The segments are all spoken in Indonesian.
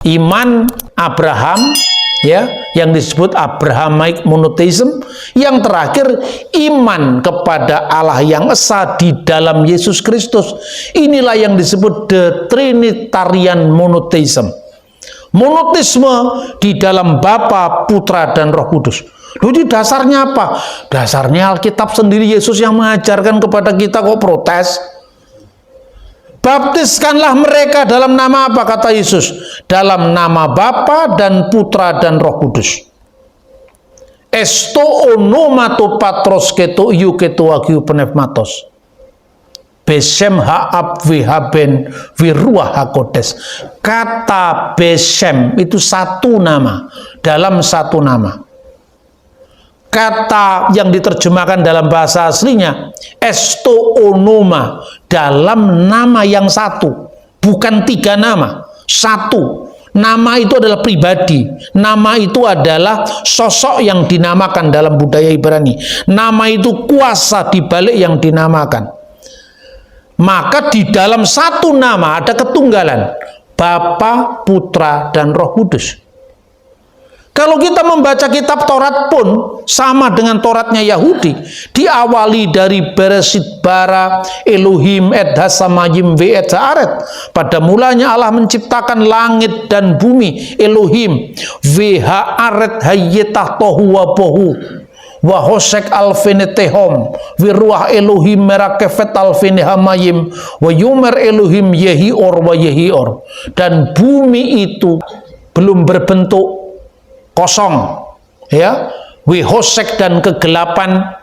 Iman Abraham, ya, yang disebut Abrahamic monotheism. Yang terakhir, iman kepada Allah yang esa di dalam Yesus Kristus. Inilah yang disebut the Trinitarian monotheism. Monoteisme di dalam Bapa, Putra, dan Roh Kudus. Jadi dasarnya apa? Dasarnya Alkitab sendiri, Yesus yang mengajarkan kepada kita, kok protes? Baptiskanlah mereka dalam nama apa, kata Yesus? Dalam nama Bapa dan Putra dan Roh Kudus. Esto onomato patros keto iu keto agiu pneumatos. Besem ha'ab vihaben viruah hakodes. Kata Besem itu satu nama, dalam satu nama. Kata yang diterjemahkan dalam bahasa aslinya esto onoma, dalam nama yang satu, bukan tiga nama, satu. Nama itu adalah pribadi, nama itu adalah sosok yang dinamakan dalam budaya Ibrani, nama itu kuasa di balik yang dinamakan. Maka di dalam satu nama ada ketunggalan, Bapa, Putra, dan Roh Kudus. Kalau kita membaca kitab Taurat pun sama dengan Tauratnya Yahudi, diawali dari Bereshit bara Elohim et hasamayim ve et haaret. Pada mulanya Allah menciptakan langit dan bumi, Elohim ve haaret hayyetah tohu wa bohu. Wa hosek alfenetehom wiruah Elohim merakefet alfenehamayim wa yumer Elohim yehior wa yehior. Dan bumi itu belum berbentuk, kosong, ya, wihosek, dan kegelapan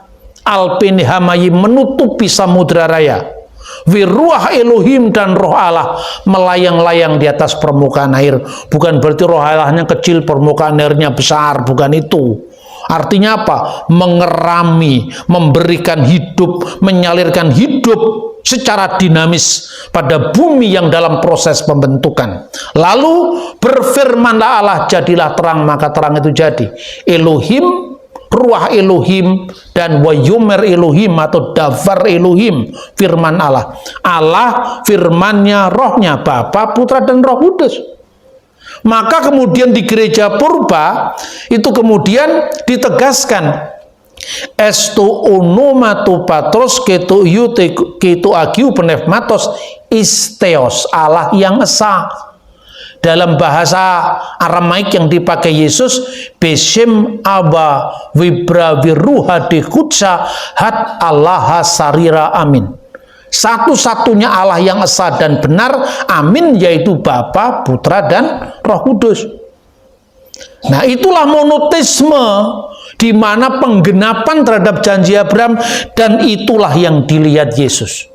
alfenehamayim menutupi samudra raya. Wiruah Elohim, dan roh Allah melayang-layang di atas permukaan air. Bukan berarti roh Allahnya kecil, permukaan airnya besar, bukan itu. Artinya apa? Mengerami, memberikan hidup, menyalurkan hidup secara dinamis pada bumi yang dalam proses pembentukan. Lalu berfirmanlah Allah, jadilah terang, maka terang itu jadi. Elohim, ruah Elohim, dan wayumer Elohim atau davar Elohim, firman Allah. Allah firmannya, rohnya, Bapa, Putra, dan Roh Kudus. Maka kemudian di gereja purba itu kemudian ditegaskan esto onomato patros keto iu keto agiu pneumatos isteos, Allah yang esa. Dalam bahasa Aramaik yang dipakai Yesus, Beshem aba vibra viruha dekutsa hat Allah sarira amin. Satu-satunya Allah yang esa dan benar, amin, yaitu Bapa, Putra, dan Roh Kudus. Nah, itulah monoteisme, di mana penggenapan terhadap janji Abraham, dan itulah yang dilihat Yesus.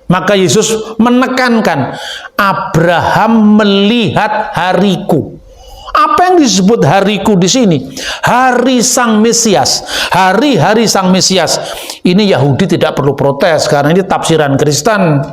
Maka Yesus menekankan, Abraham melihat hariku. Apa yang disebut hariku di sini? Hari Sang Mesias, hari-hari Sang Mesias. Ini Yahudi tidak perlu protes karena ini tafsiran Kristen.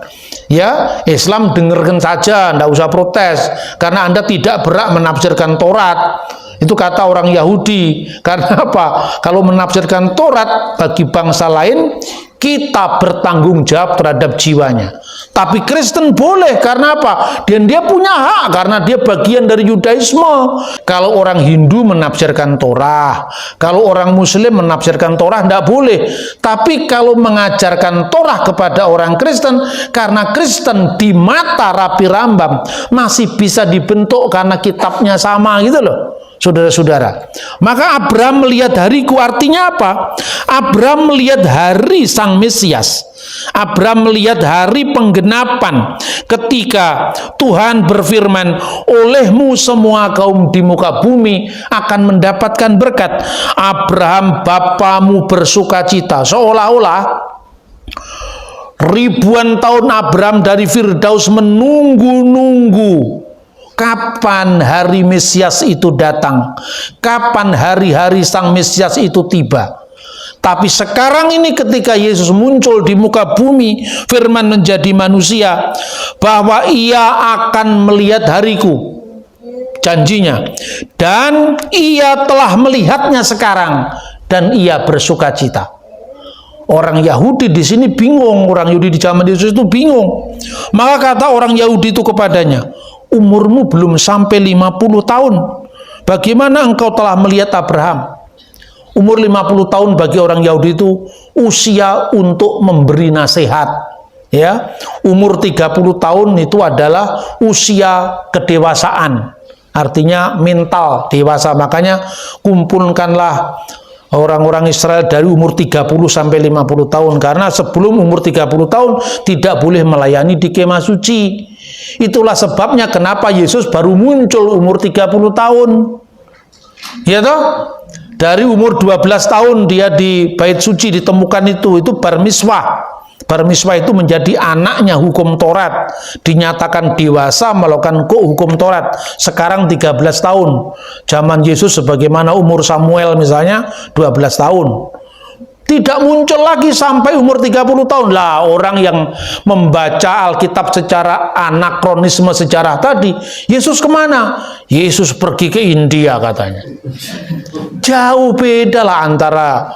Ya, Islam dengarkan saja, tidak usah protes karena Anda tidak berhak menafsirkan Taurat. Itu kata orang Yahudi. Karena apa? Kalau menafsirkan Taurat bagi bangsa lain, kita bertanggung jawab terhadap jiwanya. Tapi Kristen boleh, karena apa? Dan dia punya hak, karena dia bagian dari Yudaisme. Kalau orang Hindu menafsirkan Torah, kalau orang Muslim menafsirkan Torah, tidak boleh. Tapi kalau mengajarkan Torah kepada orang Kristen, karena Kristen di mata Rabi Rambam masih bisa dibentuk karena kitabnya sama, gitu loh. Saudara-saudara, maka Abraham melihat hariku, artinya apa? Abraham melihat hari Sang Mesias. Abraham melihat hari penggenapan ketika Tuhan berfirman, olehmu semua kaum di muka bumi akan mendapatkan berkat. Abraham bapamu bersukacita. Seolah-olah ribuan tahun Abraham dari Firdaus menunggu-nunggu kapan hari Mesias itu datang, kapan hari-hari Sang Mesias itu tiba. Tapi sekarang ini ketika Yesus muncul di muka bumi, firman menjadi manusia, bahwa ia akan melihat hariku, janjinya, dan ia telah melihatnya sekarang, dan ia bersukacita. Orang Yahudi di sini bingung, orang Yahudi di zaman Yesus itu bingung. Maka kata orang Yahudi itu kepadanya, umurmu belum sampai 50 tahun. Bagaimana engkau telah melihat Abraham? Umur 50 tahun bagi orang Yahudi itu usia untuk memberi nasihat. Ya, umur 30 tahun itu adalah usia kedewasaan. Artinya mental dewasa. Makanya kumpulkanlah orang-orang Israel dari umur 30 sampai 50 tahun. Karena sebelum umur 30 tahun tidak boleh melayani di kemah suci. Itulah sebabnya kenapa Yesus baru muncul umur 30 tahun. Ya toh? Dari umur 12 tahun dia di bait suci ditemukan itu bar miswah. Bar miswah itu menjadi anaknya hukum Taurat, dinyatakan dewasa melakukan hukum Taurat. Sekarang 13 tahun. Zaman Yesus sebagaimana umur Samuel misalnya 12 tahun. Tidak muncul lagi sampai umur 30 tahun. Lah, orang yang membaca Alkitab secara anakronisme sejarah tadi, Yesus kemana? Yesus pergi ke India katanya. Jauh beda lah antara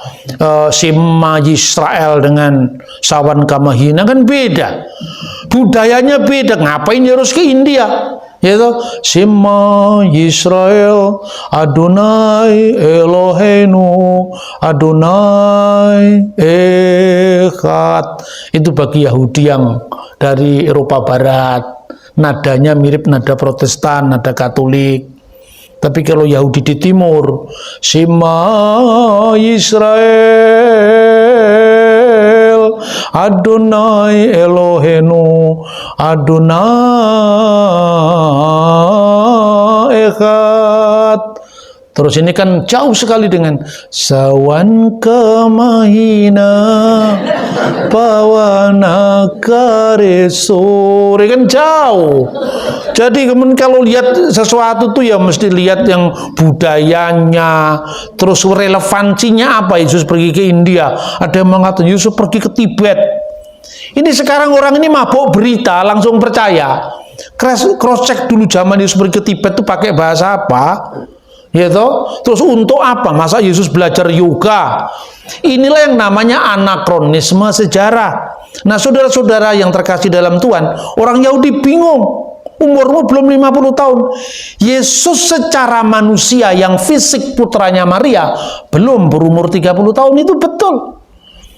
Shema Yisrael dengan Sawan Kamahina, kan beda. Budayanya beda. Ngapain harus ke India? Yaitu Shema Yisrael Adonai Eloheinu Adonai Echad. Itu bagi Yahudi yang dari Eropa Barat, nadanya mirip nada Protestan, nada Katolik. Tapi kalau Yahudi di timur, Shema Yisrael Adonai Eloheinu Adonai Echad. Terus ini kan jauh sekali dengan Sawan Kamahina Pawana Karesore, kan jauh. Jadi kalau lihat sesuatu tuh ya mesti lihat yang budayanya, terus relevansinya apa. Yesus pergi ke India, ada yang mengatakan Yesus pergi ke Tibet. Ini sekarang orang ini mabuk berita langsung percaya. Cross check dulu zaman Yesus pergi ke Tibet itu pakai bahasa apa? Ya toh? Terus untuk apa? Masa Yesus belajar yoga? Inilah yang namanya anakronisme sejarah. Nah, saudara-saudara yang terkasih dalam Tuhan, orang Yahudi bingung. Umurmu belum 50 tahun. Yesus secara manusia yang fisik putranya Maria belum berumur 30 tahun, itu betul.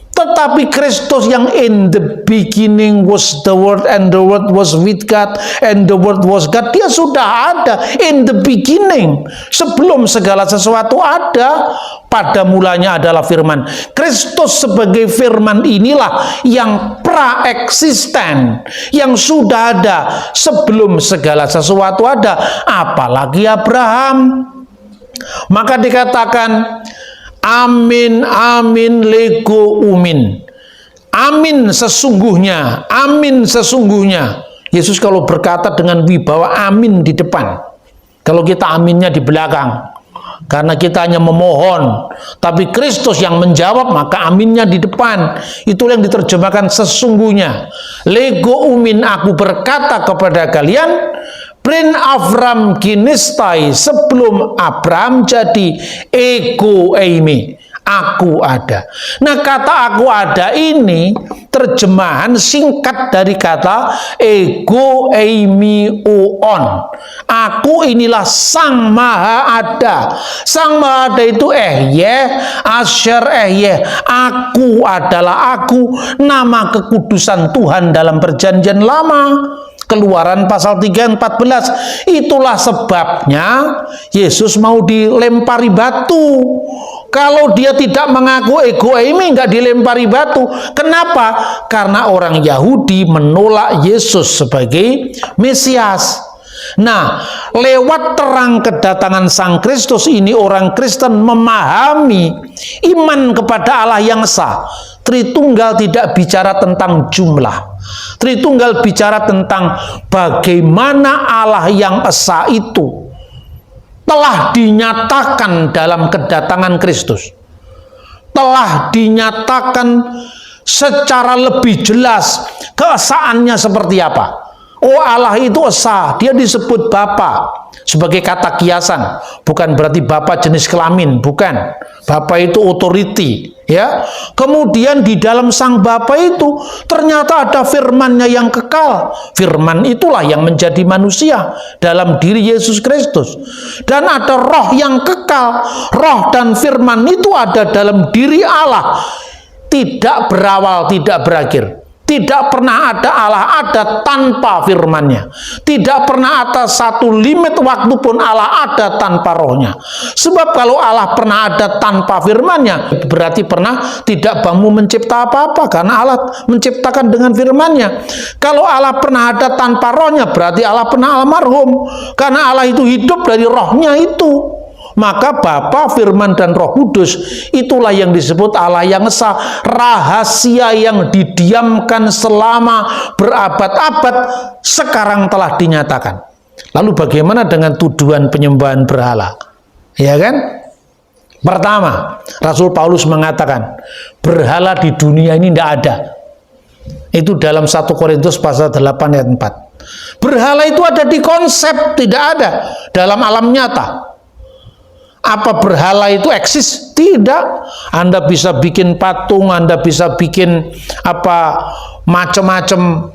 Tetapi Kristus yang in the beginning was the Word and the Word was with God and the Word was God, dia sudah ada in the beginning. Sebelum segala sesuatu ada, pada mulanya adalah firman. Kristus sebagai firman inilah yang praeksisten, yang sudah ada sebelum segala sesuatu ada, apalagi Abraham. Maka dikatakan amin, amin, lego umin. Amin sesungguhnya, amin sesungguhnya. Yesus kalau berkata dengan wibawa amin di depan. Kalau kita aminnya di belakang. Karena kita hanya memohon. Tapi Kristus yang menjawab, maka aminnya di depan. Itulah yang diterjemahkan sesungguhnya. Lego umin, aku berkata kepada kalian, Prin Avram kinistai, sebelum Abraham jadi, ego eimi, aku ada. Nah, kata aku ada ini terjemahan singkat dari kata ego eimi uon. Aku inilah Sang Maha Ada. Sang Maha Ada itu Asher aku adalah aku, nama kekudusan Tuhan dalam perjanjian lama. Keluaran pasal 3 ayat 14. Itulah sebabnya Yesus mau dilempari batu. Kalau dia tidak mengaku ego eimi, nggak dilempari batu. Kenapa? Karena orang Yahudi menolak Yesus sebagai Mesias. Nah, lewat terang kedatangan Sang Kristus ini, orang Kristen memahami iman kepada Allah yang esa. Tritunggal tidak bicara tentang jumlah. Tritunggal bicara tentang bagaimana Allah yang esa itu telah dinyatakan dalam kedatangan Kristus. Telah dinyatakan secara lebih jelas keesaannya seperti apa. Oh, Allah itu esa, dia disebut Bapa sebagai kata kiasan, bukan berarti Bapa jenis kelamin, bukan. Bapa itu authority, Ya, kemudian di dalam Sang Bapa itu ternyata ada firman-Nya yang kekal. Firman itulah yang menjadi manusia dalam diri Yesus Kristus. Dan ada roh yang kekal. Roh dan firman itu ada dalam diri Allah. Tidak berawal, tidak berakhir. Tidak pernah ada Allah ada tanpa firman-Nya. Tidak pernah ada satu limit waktu pun Allah ada tanpa rohnya. Sebab kalau Allah pernah ada tanpa firman-Nya, berarti pernah tidak mampu mencipta apa-apa, karena Allah menciptakan dengan firman-Nya. Kalau Allah pernah ada tanpa rohnya, berarti Allah pernah almarhum, karena Allah itu hidup dari rohnya itu. Maka Bapa, Firman, dan Roh Kudus itulah yang disebut Allah yang esa, rahasia yang didiamkan selama berabad-abad sekarang telah dinyatakan. Lalu bagaimana dengan tuduhan penyembahan berhala? Ya kan? Pertama, Rasul Paulus mengatakan berhala di dunia ini tidak ada. Itu dalam 1 Korintus pasal 8 ayat 4. Berhala itu ada di konsep, tidak ada dalam alam nyata. Apa berhala itu eksis? Tidak. Anda bisa bikin patung, Anda bisa bikin apa macam-macam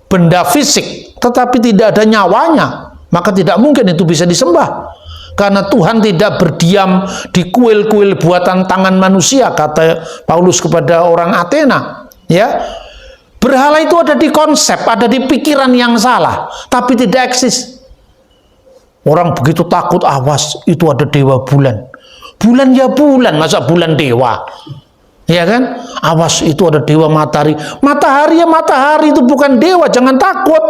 benda fisik, tetapi tidak ada nyawanya, maka tidak mungkin itu bisa disembah. Karena Tuhan tidak berdiam di kuil-kuil buatan tangan manusia, kata Paulus kepada orang Athena. Ya, berhala itu ada di konsep, ada di pikiran yang salah, tapi tidak eksis. Orang begitu takut, awas itu ada dewa bulan. Bulan ya bulan, masa bulan dewa? Ya kan? Awas itu ada dewa matahari. Matahari ya matahari, itu bukan dewa, jangan takut.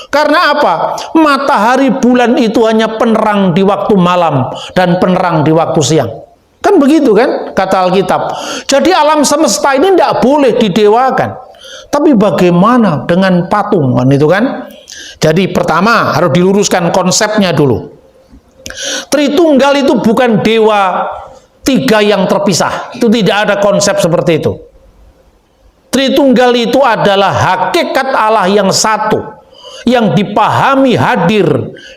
Karena apa? Matahari bulan itu hanya penerang di waktu malam dan penerang di waktu siang. Kan begitu kan? Kata Alkitab. Jadi alam semesta ini tidak boleh didewakan. Tapi bagaimana dengan patung? Kan itu kan? Jadi pertama harus diluruskan konsepnya dulu. Tritunggal itu bukan dewa tiga yang terpisah. Itu tidak ada konsep seperti itu. Tritunggal itu adalah hakikat Allah yang satu, yang dipahami hadir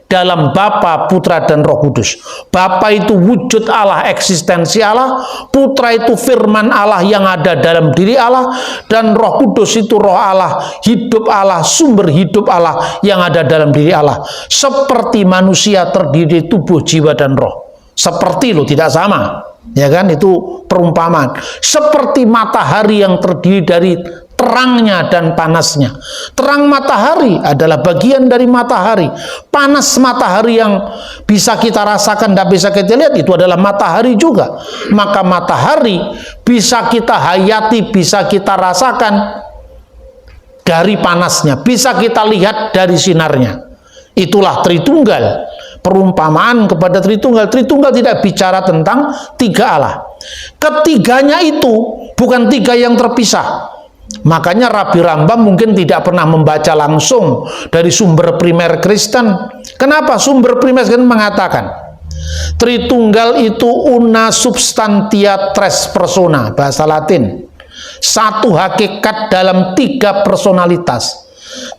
dalam Bapa, Putra, dan Roh Kudus. Bapa itu wujud Allah, eksistensi Allah. Putra itu firman Allah yang ada dalam diri Allah. Dan Roh Kudus itu roh Allah, hidup Allah, sumber hidup Allah yang ada dalam diri Allah. Seperti manusia terdiri tubuh, jiwa, dan roh. Seperti lo, tidak sama. Ya kan, itu perumpamaan. Seperti matahari yang terdiri dari terangnya dan panasnya. Terang matahari adalah bagian dari matahari. Panas matahari yang bisa kita rasakan, tidak bisa kita lihat, itu adalah matahari juga. Maka matahari bisa kita hayati, bisa kita rasakan dari panasnya, bisa kita lihat dari sinarnya. Itulah Tritunggal. Perumpamaan kepada Tritunggal. Tritunggal tidak bicara tentang tiga Allah. Ketiganya itu bukan tiga yang terpisah. Makanya Rabi Rambam mungkin tidak pernah membaca langsung dari sumber primer Kristen. Kenapa? Sumber primer Kristen mengatakan Tritunggal itu una substantia tres persona, bahasa Latin. Satu hakikat dalam tiga personalitas.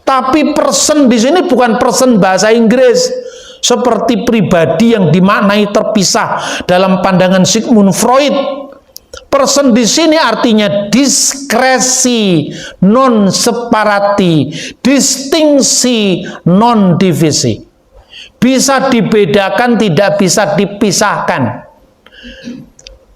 Tapi person di sini bukan person bahasa Inggris. Seperti pribadi yang dimaknai terpisah dalam pandangan Sigmund Freud. Person di sini artinya diskresi non separati, distingsi non divisi. Bisa dibedakan, tidak bisa dipisahkan.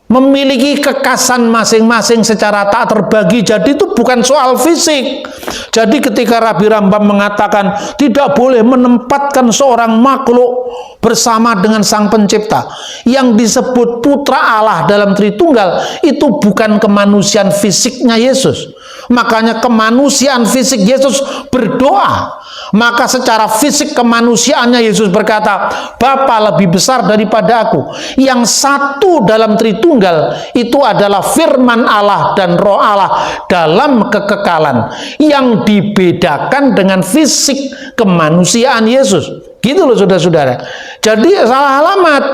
Memiliki kekasan masing-masing secara tak terbagi. Jadi itu bukan soal fisik. Jadi ketika Rabi Rambam mengatakan tidak boleh menempatkan seorang makhluk bersama dengan Sang Pencipta, yang disebut Putra Allah dalam Tritunggal itu bukan kemanusiaan fisiknya Yesus. Makanya kemanusiaan fisik Yesus berdoa. Maka secara fisik kemanusiaannya Yesus berkata, Bapa lebih besar daripada aku. Yang satu dalam Tritunggal itu adalah firman Allah dan roh Allah dalam kekekalan, yang dibedakan dengan fisik kemanusiaan Yesus. Gitu loh saudara-saudara. Jadi salah alamat.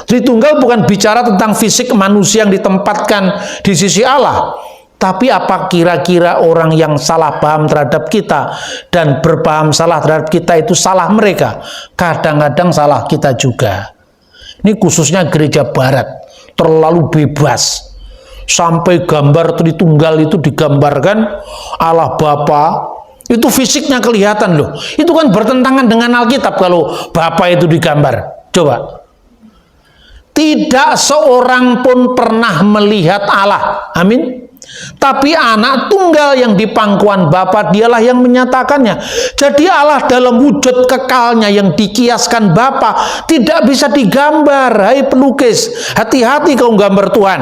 Tritunggal bukan bicara tentang fisik manusia yang ditempatkan di sisi Allah. Tapi apa kira-kira orang yang salah paham terhadap kita dan berpaham salah terhadap kita itu salah mereka? Kadang-kadang salah kita juga. Ini khususnya gereja barat, terlalu bebas. sampai gambar Tritunggal itu digambarkan Allah Bapa, itu fisiknya kelihatan loh. Itu kan bertentangan dengan Alkitab kalau Bapa itu digambar. Coba. Tidak seorang pun pernah melihat Allah. Amin. Tapi anak tunggal yang di pangkuan Bapa, dialah yang menyatakannya. Jadi Allah dalam wujud kekalnya yang dikiaskan Bapa tidak bisa digambar. Hai pelukis, hati-hati kau gambar Tuhan.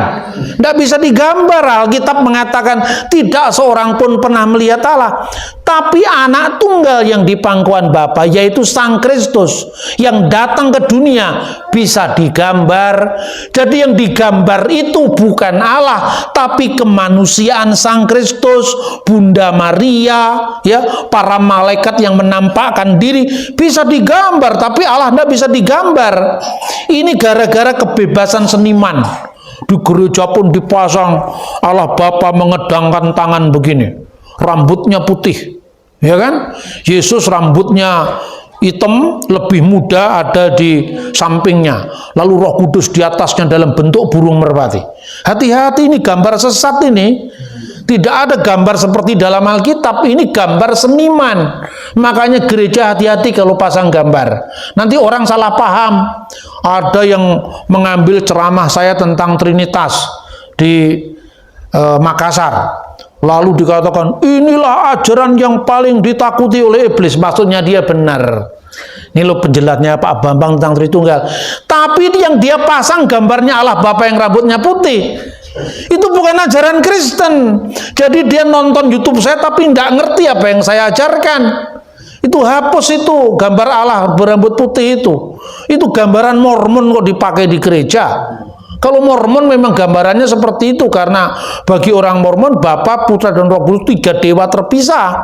Tidak bisa digambar. Alkitab mengatakan tidak seorang pun pernah melihat Allah. Tapi anak tunggal yang di pangkuan Bapa, yaitu Sang Kristus yang datang ke dunia, bisa digambar. Jadi yang digambar itu bukan Allah, tapi kemanusiaan Sang Kristus, Bunda Maria, ya, para malaikat yang menampakkan diri bisa digambar, tapi Allah tidak bisa digambar. Ini gara-gara kebebasan seniman. Di gereja pun dipasang Allah Bapa mengedangkan tangan begini, rambutnya putih, ya kan? Yesus rambutnya hitam, lebih muda ada di sampingnya, lalu Roh Kudus di atasnya dalam bentuk burung merpati. Hati-hati, ini gambar sesat ini. Tidak ada gambar seperti dalam Alkitab, ini gambar seniman. Makanya gereja hati-hati kalau pasang gambar. Nanti orang salah paham. Ada yang mengambil ceramah saya tentang Trinitas di Makassar. Lalu dikatakan, inilah ajaran yang paling ditakuti oleh iblis. Maksudnya dia benar. Ini loh penjelasnya Pak Bambang tentang Tritunggal. Tapi yang dia pasang gambarnya Allah Bapa yang rambutnya putih. Itu bukan ajaran Kristen. Jadi dia nonton YouTube saya tapi tidak ngerti apa yang saya ajarkan. Itu hapus itu gambar Allah berambut putih itu. Itu gambaran Mormon kok dipakai di gereja. Kalau Mormon memang gambarannya seperti itu, karena bagi orang Mormon Bapa, Putra dan Roh Kudus 3 dewa terpisah.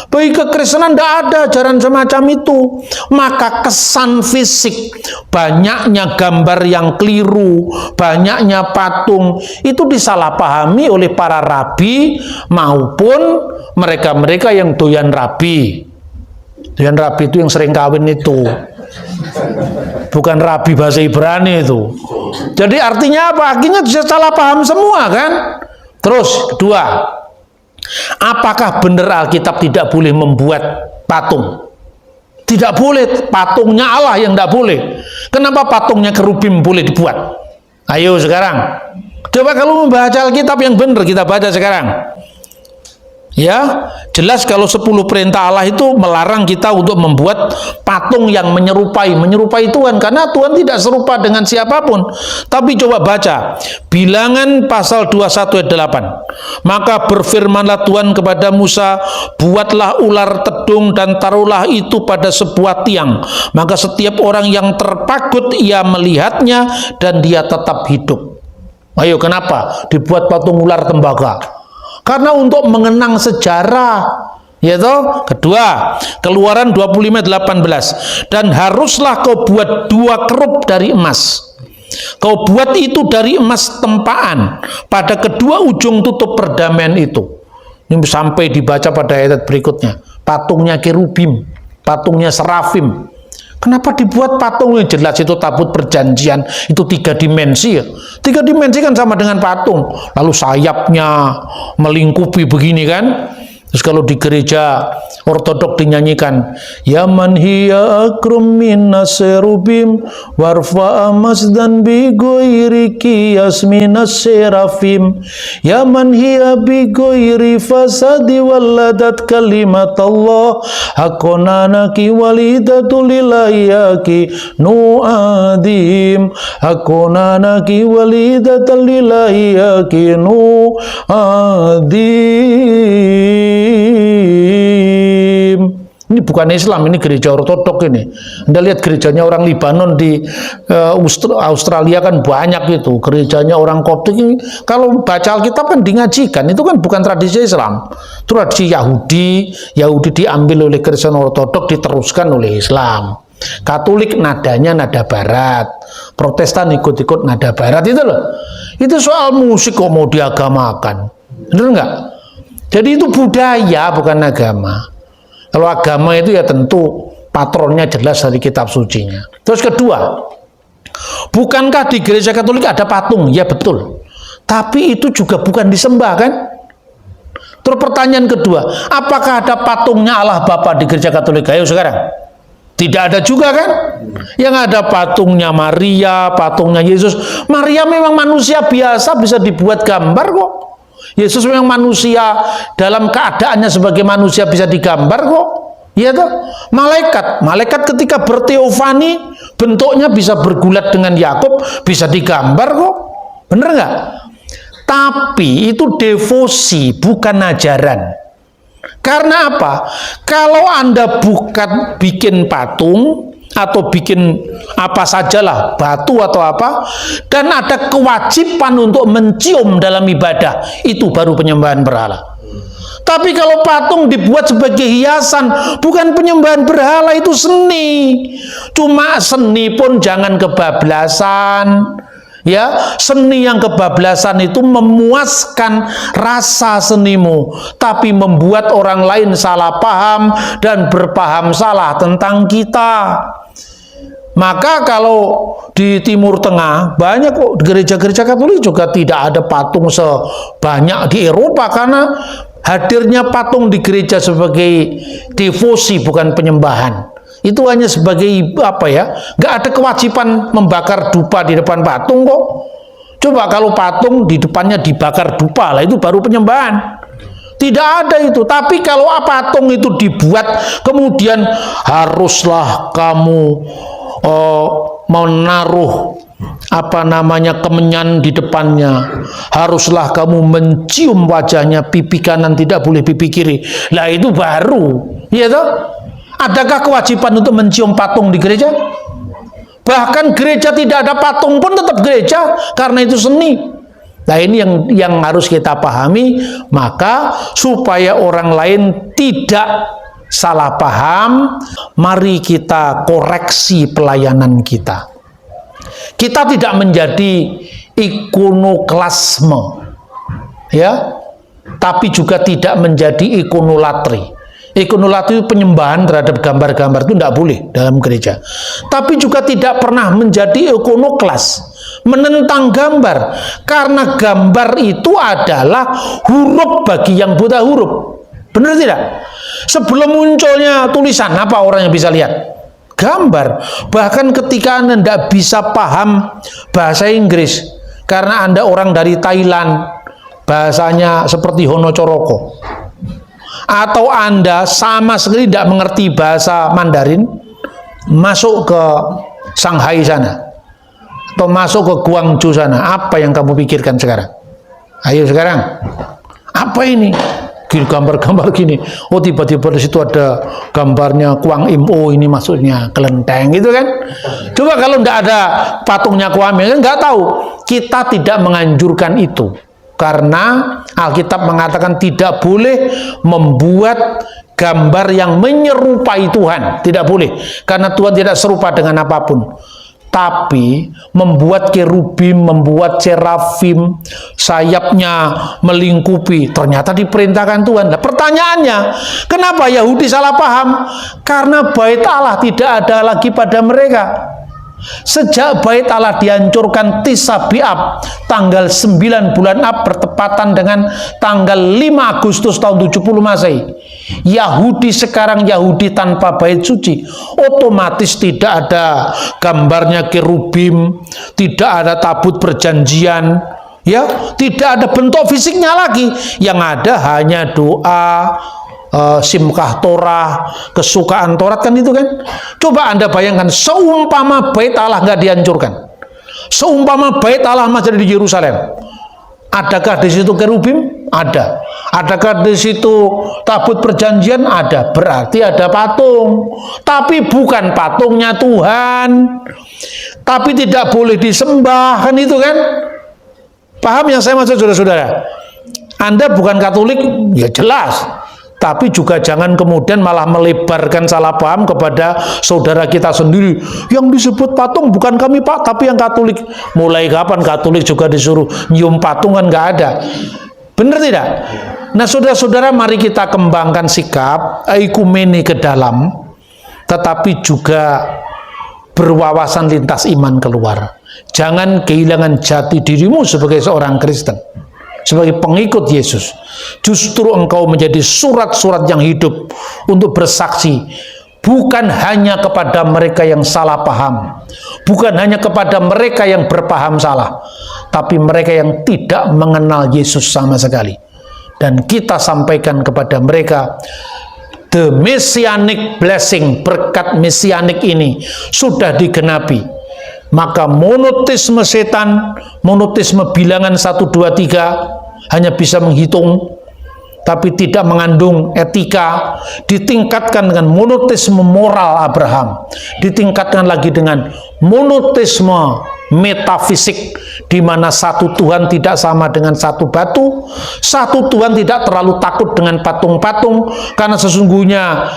Bagi kekristenan tidak ada ajaran semacam itu. Maka kesan fisik, banyaknya gambar yang keliru, banyaknya patung, itu disalahpahami oleh para rabi maupun mereka-mereka yang doyan rabi. Doyan rabi itu yang sering kawin itu. Bukan rabi bahasa Ibrani itu. Jadi artinya apa? Akhirnya bisa salah paham semua kan? Terus kedua, apakah benar Alkitab tidak boleh membuat patung? Tidak boleh, patungnya Allah yang tidak boleh. Kenapa patungnya kerubim boleh dibuat? Ayo sekarang. Coba kalau membaca Alkitab yang benar, kita baca sekarang. Ya, jelas kalau 10 perintah Allah itu melarang kita untuk membuat patung yang menyerupai Tuhan, karena Tuhan tidak serupa dengan siapapun. Tapi coba baca Bilangan pasal 21 ayat 8. Maka berfirmanlah Tuhan kepada Musa, buatlah ular tedung dan taruhlah itu pada sebuah tiang. Maka setiap orang yang terpagut ia melihatnya dan dia tetap hidup. Ayo, kenapa dibuat patung ular tembaga? Karena untuk mengenang sejarah, ya toh. Kedua, Keluaran 25:18. Dan haruslah kau buat 2 kerup dari emas. Kau buat itu dari emas tempaan pada kedua ujung tutup perdamaian itu. Ini sampai dibaca pada ayat berikutnya. Patungnya kerubim, patungnya serafim. Kenapa dibuat patung? Yang jelas itu tabut perjanjian, itu 3 dimensi ya. 3 dimensi kan sama dengan patung. Lalu sayapnya melingkupi begini kan. Terus kalau di gereja ortodok dinyanyikan, ya man hiya akrum minas serubim warfa masdan bi ghairi qiyas minas serafim, ya man hiya bi ghairi fasadi waladat kalimat Allah hakonanaki walidatul lilayaki nuadim, hakonanaki walidatul lilayaki nuadim. Ini bukan Islam, ini gereja ortodok ini. Anda lihat gerejanya orang Libanon di Australia kan banyak itu. Gerejanya orang Koptik ini, kalau baca Alkitab kan dingajikan, itu kan bukan tradisi Islam. Itu tradisi Yahudi. Yahudi diambil oleh Kristen ortodok, diteruskan oleh Islam. Katolik nadanya nada barat, Protestan ikut-ikut nada barat, itu loh. Itu soal musik kok mau diagamakan. Benar nggak? Jadi itu budaya, bukan agama. Kalau agama itu ya tentu patronnya jelas dari kitab sucinya. Terus kedua, bukankah di gereja Katolik ada patung? Ya betul. Tapi itu juga bukan disembah kan? Terus pertanyaan kedua, apakah ada patungnya Allah Bapa di gereja Katolik? Ayo sekarang. Tidak ada juga kan? Yang ada patungnya Maria, patungnya Yesus. Maria memang manusia biasa, bisa dibuat gambar kok. Yesus memang manusia, dalam keadaannya sebagai manusia bisa digambar kok. Iya toh? Malaikat ketika berteofani, bentuknya bisa bergulat dengan Yakub, bisa digambar kok. Bener nggak? Tapi itu devosi, bukan ajaran. Karena apa? Kalau Anda bukan bikin patung atau bikin apa sajalah, batu atau apa, dan ada kewajiban untuk mencium dalam ibadah, itu baru penyembahan berhala. Tapi kalau patung dibuat sebagai hiasan, bukan penyembahan berhala, itu seni. Cuma seni pun jangan kebablasan. Ya, seni yang kebablasan itu memuaskan rasa senimu, tapi membuat orang lain salah paham dan berpaham salah tentang kita. Maka kalau di Timur Tengah banyak kok gereja-gereja Katolik juga tidak ada patung sebanyak di Eropa, karena hadirnya patung di gereja sebagai devosi, bukan penyembahan. Itu hanya sebagai apa ya, nggak ada kewajiban membakar dupa di depan patung kok. Coba kalau patung di depannya dibakar dupa, lah itu baru penyembahan. Tidak ada itu. Tapi kalau patung itu dibuat kemudian haruslah kamu menaruh apa namanya kemenyan di depannya, haruslah kamu mencium wajahnya, pipi kanan tidak boleh pipi kiri. Lah itu baru, ya toh? Adakah kewajiban untuk mencium patung di gereja? Bahkan gereja tidak ada patung pun tetap gereja, karena itu seni. Nah ini yang harus kita pahami. Maka supaya orang lain tidak salah paham, mari kita koreksi pelayanan kita. Kita tidak menjadi ikonoklasme, ya, tapi juga tidak menjadi ikonolatri. Ikonolatri itu penyembahan terhadap gambar-gambar, itu tidak boleh dalam gereja. Tapi juga tidak pernah menjadi ikonoklas, menentang gambar, karena gambar itu adalah huruf bagi yang buta huruf. Benar tidak? Sebelum munculnya tulisan, apa orang yang bisa lihat? Gambar. Bahkan ketika Anda tidak bisa paham bahasa Inggris, karena Anda orang dari Thailand, bahasanya seperti Hono Coroko, atau Anda sama sekali tidak mengerti bahasa Mandarin, masuk ke Shanghai sana, atau masuk ke Guangzhou sana, apa yang kamu pikirkan sekarang? Ayo sekarang, apa ini? Gambar-gambar gini, oh tiba-tiba di situ ada gambarnya Kuang Im, oh ini maksudnya kelenteng, gitu kan? Coba kalau tidak ada patungnya Kuang Im, kan nggak tahu. Kita tidak menganjurkan itu. Karena Alkitab mengatakan tidak boleh membuat gambar yang menyerupai Tuhan. Tidak boleh. Karena Tuhan tidak serupa dengan apapun. Tapi membuat kerubim, membuat serafim, sayapnya melingkupi, ternyata diperintahkan Tuhan. Nah, pertanyaannya, kenapa Yahudi salah paham? Karena bait Allah tidak ada lagi pada mereka. Sejak bait Allah dihancurkan Tis'a B'Ab, tanggal 9 bulan Ab bertepatan dengan tanggal 5 Agustus tahun 70 Masehi. Yahudi sekarang Yahudi tanpa bait suci, otomatis tidak ada gambarnya kerubim, tidak ada tabut perjanjian, ya, tidak ada bentuk fisiknya lagi. Yang ada hanya doa, simkah Torah, kesukaan Torat, kan itu kan. Coba Anda bayangkan, seumpama bait Allah nggak dihancurkan, seumpama bait Allah masih di Yerusalem, adakah di situ kerubim? Ada. Adakah di situ tabut perjanjian? Ada. Berarti ada patung, tapi bukan patungnya Tuhan, tapi tidak boleh disembah, kan itu kan. Paham yang saya maksud, saudara-saudara? Anda bukan Katolik, ya jelas. Tapi juga jangan kemudian malah melebarkan salah paham kepada saudara kita sendiri. Yang disebut patung bukan kami Pak, tapi yang Katolik. Mulai kapan Katolik juga disuruh nyium patung? Kan nggak ada. Benar tidak? Nah saudara-saudara, mari kita kembangkan sikap ekumene ke dalam, tetapi juga berwawasan lintas iman keluar. Jangan kehilangan jati dirimu sebagai seorang Kristen, sebagai pengikut Yesus. Justru engkau menjadi surat-surat yang hidup untuk bersaksi, bukan hanya kepada mereka yang salah paham, bukan hanya kepada mereka yang berpaham salah, tapi mereka yang tidak mengenal Yesus sama sekali. Dan kita sampaikan kepada mereka, the messianic blessing, berkat mesianik ini sudah digenapi. Maka monoteisme setan, monoteisme bilangan 1, 2, 3 hanya bisa menghitung, tapi tidak mengandung etika, ditingkatkan dengan monoteisme moral Abraham, ditingkatkan lagi dengan monoteisme metafisik, di mana satu Tuhan tidak sama dengan satu batu, satu Tuhan tidak terlalu takut dengan patung-patung, karena sesungguhnya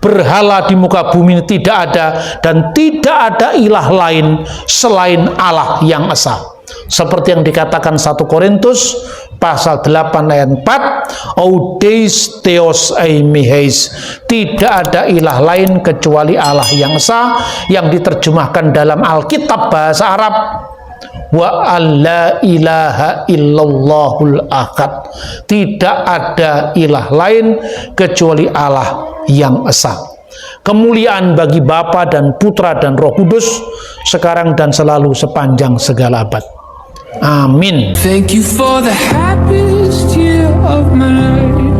berhala di muka bumi ini tidak ada, dan tidak ada ilah lain selain Allah yang esa. Seperti yang dikatakan 1 Korintus pasal 8 ayat 4, Oudeis Theos Eimiheis, tidak ada ilah lain kecuali Allah yang esa, yang diterjemahkan dalam Alkitab bahasa Arab, wa alla ilaha illallahul ahad, tidak ada ilah lain kecuali Allah yang esa. Kemuliaan bagi Bapa dan Putra dan Roh Kudus, sekarang dan selalu sepanjang segala abad. Amin. Thank you for the happiest year of my life.